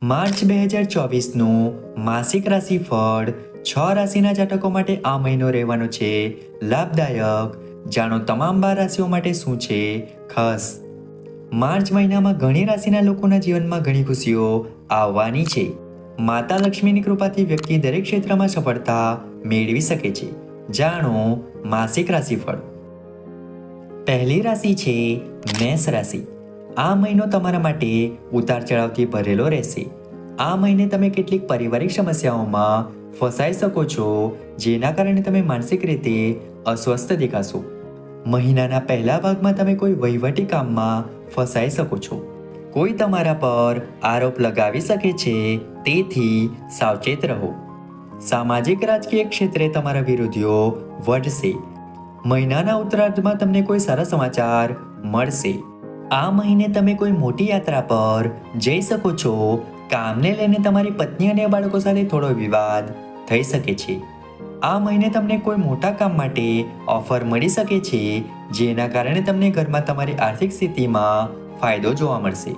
March 2024નું માસિક રાશિફળ 6 રાશિના જાતકો માટે આ મહિનો રહેવાનો છે લાભદાયક. જાણો તમામ 12 રાશિઓ માટે શું છે ખાસ. માર્ચ મહિનામાં ઘણી રાશિના લોકોના જીવનમાં ઘણી ખુશીઓ આવવાની છે. માતા લક્ષ્મીની કૃપાથી વ્યક્તિ દરેક ક્ષેત્રમાં સફળતા મેળવી શકે છે. જાણો માસિક રાશિફળ. પહેલી રાશિ છે મેષ રાશિ. આ મહિનો તમારા માટે ઉતાર ચઢાવથી ભરેલો રહેશે. આ મહિને તમે કેટલીક પારિવારિક સમસ્યાઓમાં ફસાઈ શકો છો, જેના કારણે તમે માનસિક રીતે અસ્વસ્થ દેખાશો. મહિનાના પહેલા ભાગમાં તમે કોઈ વહીવટી કામમાં ફસાઈ શકો છો. કોઈ તમારા પર આરોપ લગાવી શકે છે, તેથી સાવચેત રહો. સામાજિક રાજકીય ક્ષેત્રે તમારા વિરોધીઓ વધશે. મહિનાના ઉત્તરાર્ધમાં તમને કોઈ સારા સમાચાર મળશે. આ મહિને તમે કોઈ મોટી યાત્રા પર જઈ શકો છો. કામને લઈને તમારી પત્ની અને બાળકો સાથે થોડો વિવાદ થઈ શકે છે. આ મહિને તમને કોઈ મોટા કામ માટે ઓફર મળી શકે છે, જેના કારણે તમને ઘરમાં તમારી આર્થિક સ્થિતિમાં ફાયદો જોવા મળશે.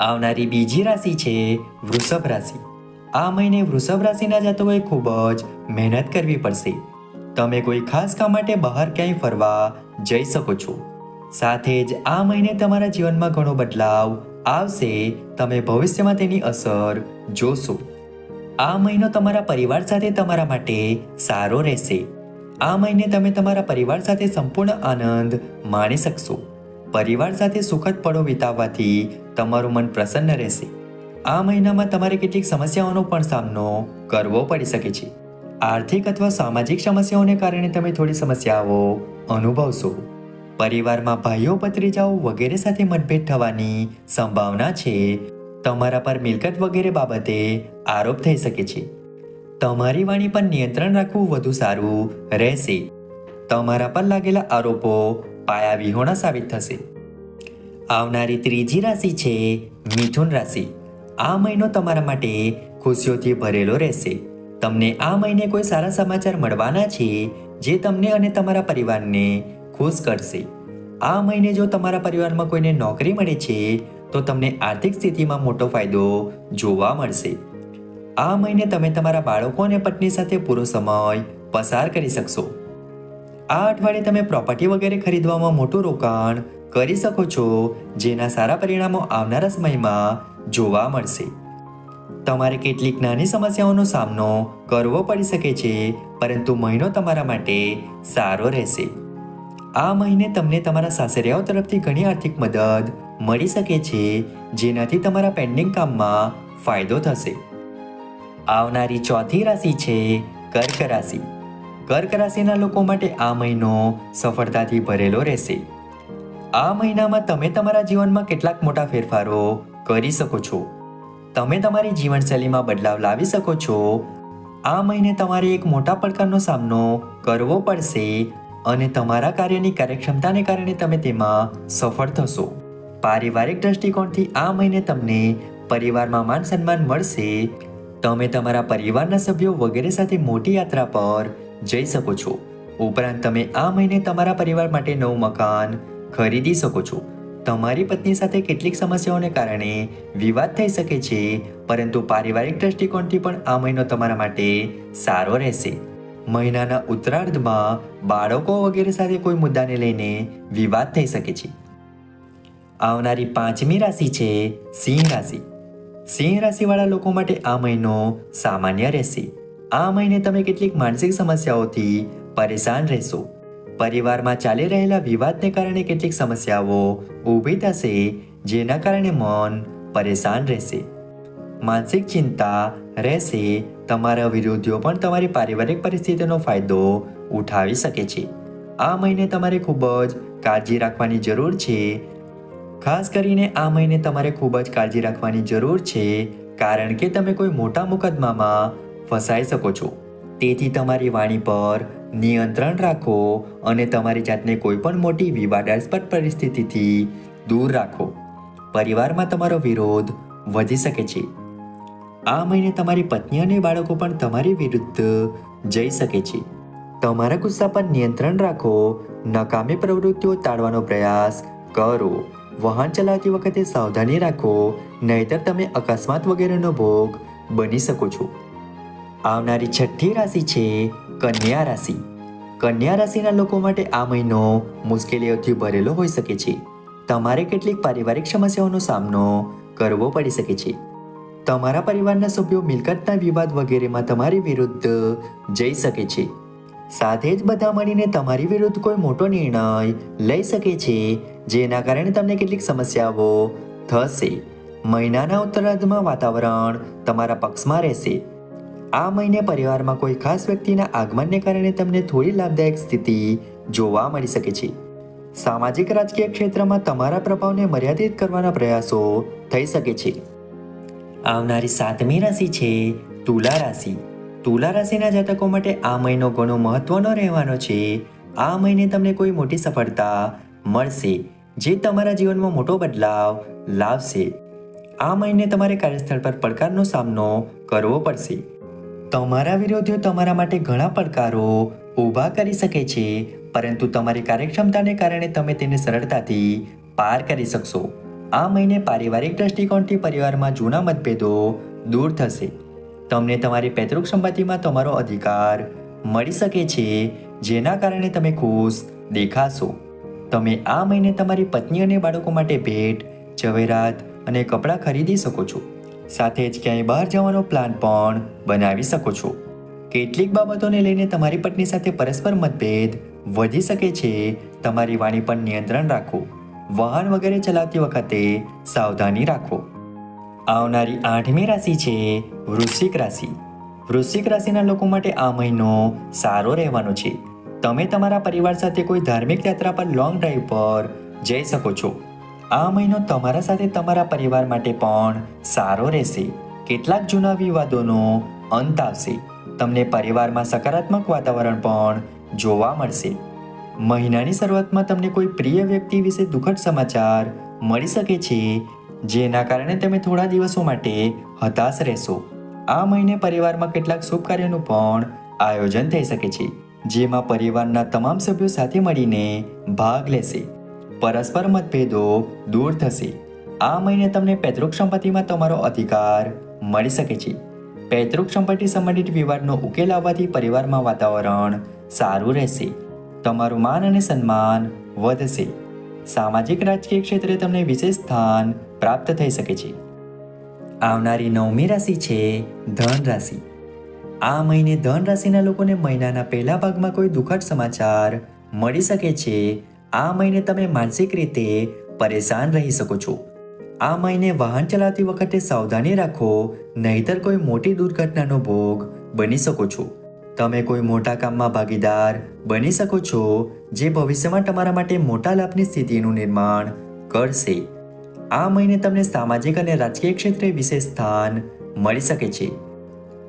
આવનારી બીજી રાશિ છે વૃષભ રાશિ. આ મહિને વૃષભ રાશિના જાતકોએ ખૂબ જ મહેનત કરવી પડશે. તમે કોઈ ખાસ કામ માટે બહાર ક્યાંય ફરવા જઈ શકો છો. સાથે જ આ મહિને તમારા જીવનમાં ઘણો બદલાવ આવશે. તમે ભવિષ્યમાં તેની અસર જોશો. આ મહિનો તમારા પરિવાર સાથે તમારા માટે સારો રહેશે. આ મહિને તમે તમારા પરિવાર સાથે સંપૂર્ણ આનંદ માણી શકશો. પરિવાર સાથે સુખદ પળો વિતાવવાથી તમારું મન પ્રસન્ન રહેશે. આ મહિનામાં તમારે કેટલીક સમસ્યાઓનો પણ સામનો કરવો પડી શકે છે. આર્થિક અથવા સામાજિક સમસ્યાઓને કારણે તમે થોડી સમસ્યાઓ અનુભવશો. પરિવારમાં ભાઈઓ ભત્રીજાઓ વગેરે સાથે મતભેદ થવાની સંભાવના છે. તમારા પર મિલકત વગેરે બાબતે આરોપ થઈ શકે છે. તમારી વાણી પર નિયંત્રણ રાખવું વધુ સારું રહેશે. તમારા પર લાગેલા આરોપો પાયાવિહોણા સાબિત થશે. આવનારી ત્રીજી રાશિ છે મિથુન રાશિ. આ મહિનો તમારા માટે ખુશીઓથી ભરેલો રહેશે. તમને આ મહિને કોઈ સારા સમાચાર મળવાના છે, જે તમને અને તમારા પરિવારને ખુશ કરશે. આ મહિને જો તમારા પરિવારમાં કોઈને નોકરી મળે છે, તો તમને આર્થિક સ્થિતિમાં મોટો ફાયદો જોવા મળશે. આ મહિને તમે તમારા બાળકો અને પત્ની સાથે પૂરો સમય પસાર કરી શકશો. આ અઠવાડિયે તમે પ્રોપર્ટી વગેરે ખરીદવામાં મોટું રોકાણ કરી શકો છો, જેના સારા પરિણામો આવનારા સમયમાં જોવા મળશે. તમારે કેટલીક નાની સમસ્યાઓનો સામનો કરવો પડી શકે છે, પરંતુ મહિનો તમારા માટે સારો રહેશે. આ મહિને તમને તમારા સાસરિયાઓ તરફથી ઘણી આર્થિક મદદ મળી શકે છે, જેનાથી તમારા પેન્ડિંગ કામમાં ફાયદો થશે. આવનારી ચોથી રાશિ છે કર્ક રાશિ. કર્ક રાશિના લોકો માટે આ મહિનો સફળતાથી ભરેલો રહેશે. આ મહિનામાં તમે તમારા જીવનમાં કેટલાક મોટા ફેરફારો કરી શકો છો. તમે તમારી જીવનશૈલીમાં બદલાવ લાવી શકો છો. આ મહિને તમારે એક મોટા પડકારનો સામનો કરવો પડશે, અને તમારા કાર્યની કાર્યક્ષમતાને કારણે તમે તેમાં સફળ થશો. પારિવારિક દ્રષ્ટિકોણથી આ મહિને તમને પરિવારમાં માન સન્માન મળશે. તમે તમારા પરિવારના સભ્યો વગેરે સાથે મોટી યાત્રા પર જઈ શકો છો. ઉપરાંત તમે આ મહિને તમારા પરિવાર માટે નવું મકાન ખરીદી શકો છો. તમારી પત્ની સાથે કેટલીક સમસ્યાઓને કારણે વિવાદ થઈ શકે છે, પરંતુ પારિવારિક દ્રષ્ટિકોણથી પણ આ મહિનો તમારા માટે સારો રહેશે. મહિનાના ઉત્તરાર્ધમાં બાળકો વગેરે સાથે કોઈ મુદ્દાને લઈને વિવાદ થઈ શકે છે. આવનારી પાંચમી રાશિ છે સિંહ રાશિ. સિંહ રાશિવાળા લોકો માટે આ મહિનો સામાન્ય રહેશે. આ મહિને તમે કેટલીક માનસિક સમસ્યાઓથી પરેશાન રહેશો. પરિવારમાં ચાલી રહેલા વિવાદને કારણે કેટલીક સમસ્યાઓ ઊભી થશે, જેના કારણે મન પરેશાન રહેશે. માનસિક ચિંતા રહેશે. તમારા વિરોધીઓ પણ તમારી પારિવારિક પરિસ્થિતિનો ફાયદો ઉઠાવી શકે છે. આ મહિને તમારે ખૂબ જ કાળજી રાખવાની જરૂર છે. ખાસ કરીને આ મહિને તમારે ખૂબ જ કાળજી રાખવાની જરૂર છે, કારણ કે તમે કોઈ મોટા મુકદ્દમામાં ફસાઈ શકો છો. તેથી તમારી વાણી પર નિયંત્રણ રાખો અને તમારી જાતને કોઈ પણ મોટી વિવાદાસ્પદ પરિસ્થિતિથી દૂર રાખો. પરિવારમાં તમારો વિરોધ વધી શકે છે. આ મહિને તમારી પત્ની અને બાળકો પણ તમારી વિરુદ્ધ જઈ શકે છે. તમારા ગુસ્સા પર નિયંત્રણ રાખો. નકામી પ્રવૃત્તિઓ ટાળવાનો પ્રયાસ કરો. વાહન ચલાવતી વખતે સાવધાની રાખો, નહીતર તમે અકસ્માત વગેરેનો ભોગ બની શકો છો. આવનારી છઠ્ઠી રાશિ છે કન્યા રાશિ. કન્યા રાશિના લોકો માટે આ મહિનો મુશ્કેલીઓથી ભરેલો હોઈ શકે છે. તમારે કેટલીક પારિવારિક સમસ્યાઓનો સામનો કરવો પડી શકે છે. તમારા પરિવારના સભ્યો મિલકતના વિવાદ વગેરેમાં તમારી વિરુદ્ધ જઈ શકે છે. સાથે જ બધા મળીને તમારી વિરુદ્ધ કોઈ મોટો નિર્ણય લઈ શકે છે, જેના કારણે તમને કેટલીક સમસ્યાઓ થશે. મહિનાના ઉત્તરાર્ધમાં વાતાવરણ તમારા પક્ષમાં રહેશે. આ મહિને પરિવારમાં કોઈ ખાસ વ્યક્તિના આગમનને કારણે તમને થોડી લાભદાયક સ્થિતિ જોવા મળી શકે છે. સામાજિક રાજકીય ક્ષેત્રમાં તમારા પ્રભાવને મર્યાદિત કરવાના પ્રયાસો થઈ શકે છે. આવનારી સાતમી રાશિ છે તુલા રાશિ. તુલા રાશિના જાતકો માટે આ મહિનો ઘણો મહત્વનો રહેવાનો છે. આ મહિને તમને કોઈ મોટી સફળતા મળશે, જે તમારા જીવનમાં મોટો બદલાવ લાવશે. આ મહિને તમારે કાર્યસ્થળ પર પડકારનો સામનો કરવો પડશે. તમારા વિરોધીઓ તમારા માટે ઘણા પડકારો ઊભા કરી શકે છે, પરંતુ તમારી કાર્યક્ષમતાને કારણે તમે તેને સરળતાથી પાર કરી શકશો. આ મહિને પારિવારિક દ્રષ્ટિકોણથી પરિવારમાં જૂના મતભેદો દૂર થશે. તમને તમારી પૈતૃક સંપત્તિમાં તમારો અધિકાર મળી શકે છે, જેના કારણે તમે ખુશ દેખાશો. તમે આ મહિને તમારી પત્ની અને બાળકો માટે ભેટ, ઝવેરાત અને કપડાં ખરીદી શકો છો. સાથે જ ક્યાંય બહાર જવાનો પ્લાન પણ બનાવી શકો છો. કેટલીક બાબતોને લઈને તમારી પત્ની સાથે પરસ્પર મતભેદ વધી શકે છે. તમારી વાણી પર નિયંત્રણ રાખો. વાહન વગેરે ચલાવતી વખતે સાવધાની રાખો. આવનારી આઠમી રાશિ છે વૃશ્ચિક રાશિ. વૃશ્ચિક રાશિના લોકો માટે આ મહિનો સારો રહેવાનો છે. તમે તમારા પરિવાર સાથે કોઈ ધાર્મિક યાત્રા પર લોંગ ડ્રાઈવ પર જઈ શકો છો. આ મહિનો તમારા સાથે તમારા પરિવાર માટે પણ સારો રહેશે. કેટલાક જૂના વિવાદોનો અંત આવશે. તમને પરિવારમાં સકારાત્મક વાતાવરણ પણ જોવા મળશે. મહિનાની શરૂઆતમાં તમને કોઈ પ્રિય વ્યક્તિ વિશે દુઃખદ સમાચાર મળી શકે છે, જેના કારણે તમે થોડા દિવસો માટે હતાશ રહેશો. આ મહિને પરિવારમાં કેટલાક શુભ કાર્યોનું પણ આયોજન થઈ શકે છે, જેમાં પરિવારના તમામ સભ્યો સાથે મળીને ભાગ લેશે. પરસ્પર મતભેદો દૂર થશે. આ મહિને તમને પૈતૃક સંપત્તિમાં તમારો અધિકાર મળી શકે છે. પૈતૃક સંપત્તિ સંબંધિત વિવાદનો ઉકેલ આવવાથી પરિવારમાં વાતાવરણ સારું રહેશે. તમારું માન અને સન્માન વધશે. સામાજિક રાજકીય ક્ષેત્રે તમને વિશેષ સ્થાન પ્રાપ્ત થઈ શકે છે. આવનારી નવમી રાશિ છે ધન રાશિ. આ મહિને ધન રાશિના લોકોને મહિનાના પહેલા ભાગમાં કોઈ દુઃખદ સમાચાર મળી શકે છે. આ મહિને તમે માનસિક રીતે પરેશાન રહી શકો છો. આ મહિને વાહન ચલાવતી વખતે સાવધાની રાખો, નહીતર કોઈ મોટી દુર્ઘટનાનો ભોગ બની શકો છો. તમે કોઈ મોટા કામમાં ભાગીદાર બની શકો છો, જે ભવિષ્યમાં તમારા માટે મોટા લાભની સ્થિતિનું નિર્માણ કરશે. આ મહિને તમને સામાજિક અને રાજકીય ક્ષેત્રે વિશેષ સ્થાન મળી શકે છે.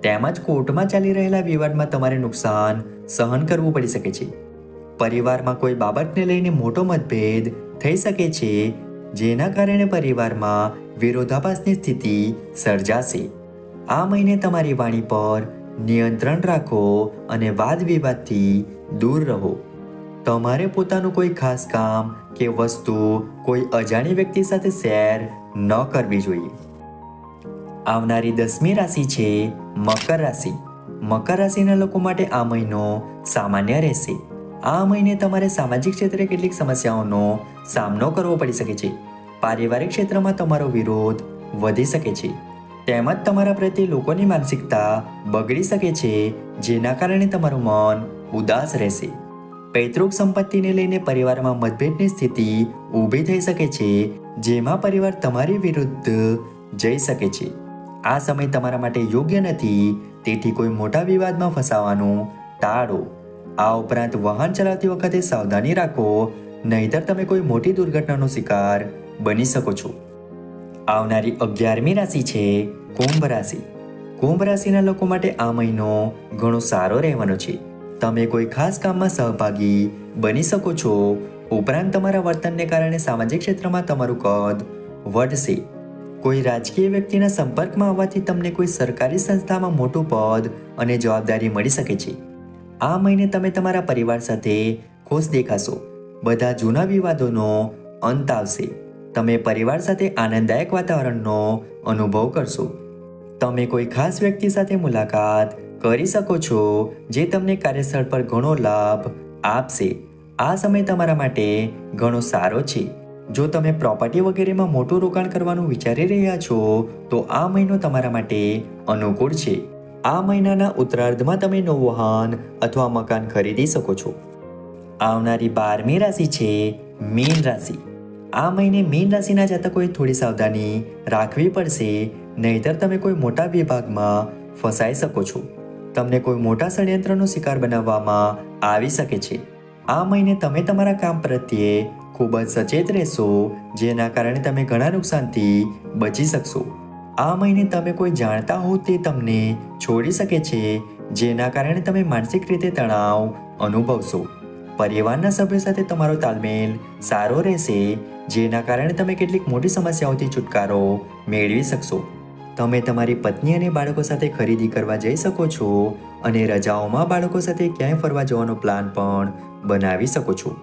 તેમજ કોર્ટમાં ચાલી રહેલા વિવાદમાં તમારે નુકસાન સહન કરવું પડી શકે છે. પરિવારમાં કોઈ બાબતને લઈને મોટો મતભેદ થઈ શકે છે, જેના કારણે પરિવારમાં વિરોધાભાસની સ્થિતિ સર્જાશે. આ મહિને તમારી વાણી પર નિયંત્રણ રાખો અને વાદ વિવાદથી દૂર રહો. તમારે પોતાનું કોઈ ખાસ કામ કે વસ્તુ કોઈ અજાણી વ્યક્તિ સાથે શેર ન કરવી જોઈએ. આવનારી 10મી રાશિ છે મકર રાશિ. મકર રાશિના લોકો માટે આ મહિનો સામાન્ય રહેશે. આ મહિને તમારે સામાજિક ક્ષેત્રે કેટલીક સમસ્યાઓનો સામનો કરવો પડી શકે છે. પારિવારિક ક્ષેત્રમાં તમારો વિરોધ વધી શકે છે. તેમજ તમારા પ્રત્યે લોકોની માનસિકતા બગડી શકે છે, જેના કારણે તમારું મન ઉદાસ રહેશે. પૈતૃક સંપત્તિને લઈને પરિવારમાં મતભેદની સ્થિતિ ઊભી થઈ શકે છે, જેમાં પરિવાર તમારી વિરુદ્ધ જઈ શકે છે. આ સમય તમારા માટે યોગ્ય નથી, તેથી કોઈ મોટા વિવાદમાં ફસાવાનું ટાળો. આ ઉપરાંત વાહન ચલાવતી વખતે સાવધાની રાખો, નહીતર તમે કોઈ મોટી દુર્ઘટનાનો શિકાર બની શકો છો. આવનારી 11મી રાશિ છે કુંભ રાશિ. કુંભ રાશિના લોકો માટે આ મહિનો ઘણો સારો રહેવાનો છે. તમે કોઈ ખાસ કામમાં સહભાગી બની શકો છો. ઉપરાંત તમારા વર્તનને કારણે સામાજિક ક્ષેત્રમાં તમારું કદ વધશે. કોઈ રાજકીય વ્યક્તિના સંપર્કમાં આવવાથી તમને કોઈ સરકારી સંસ્થામાં મોટું પદ અને જવાબદારી મળી શકે છે. આ મહિને તમે તમારા પરિવાર સાથે ખુશ દેખાશો. બધા જૂના વિવાદોનો અંત આવશે. તમે પરિવાર સાથે આનંદદાયક વાતાવરણનો અનુભવ કરશો. તમે કોઈ ખાસ વ્યક્તિ સાથે મુલાકાત કરી શકો છો જે તમને કાર્યસ્થળ પર ઘણો લાભ આપશે. આ સમય તમારા માટે ઘણો સારો છે. જો તમે પ્રોપર્ટી વગેરેમાં મોટું રોકાણ કરવાનું વિચારી રહ્યા છો તો આ મહિનો તમારા માટે અનુકૂળ છે. આ મહિનાના ઉત્તરાર્ધમાં તમે નવું વાહન અથવા મકાન ખરીદી શકો છો. આવનારી 12મી રાશિ છે મીન રાશિ. આ મહિને મીન રાશિના જાતકોએ થોડી સાવધાની રાખવી પડશે, નહીંતર તમે કોઈ મોટા વિભાગમાં ફસાઈ શકો છો. તમને કોઈ મોટા ષડયંત્રનો શિકાર બનાવવામાં આવી શકે છે. આ મહિને તમે તમારા કામ પ્રત્યે ખૂબ જ સચેત રહેશો, જેના કારણે તમે ઘણા નુકસાનથી બચી શકશો. આ મહિને તમે કોઈ જાણતા હો તે તમને છોડી શકે છે, જેના કારણે તમે માનસિક રીતે તણાવ અનુભવશો. પરિવારના સભ્યો સાથે તમારો તાલમેલ સારો રહેશે, જેના કારણે તમે કેટલીક મોટી સમસ્યાઓથી છુટકારો મેળવી શકશો. તમે તમારી પત્ની અને બાળકો સાથે ખરીદી કરવા જઈ શકો છો અને રજાઓમાં બાળકો સાથે ક્યાંય ફરવા જવાનો પ્લાન પણ બનાવી શકો છો.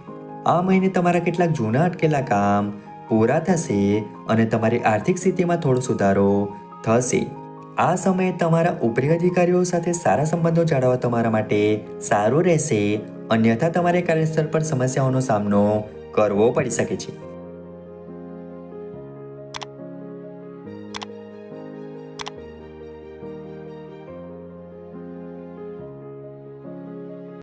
આ મહિને તમારા કેટલાક જૂના અટકેલા કામ પૂરા થશે અને તમારી આર્થિક સ્થિતિમાં થોડો સુધારો થશે. આ સમયે તમારા ઉપરી અધિકારીઓ સાથે સારા સંબંધો જાળવવા તમારા માટે સારું રહેશે, અન્યથા તમારે કાર્યસ્થળ પર સમસ્યાઓનો સામનો કરવો પડી શકે છે.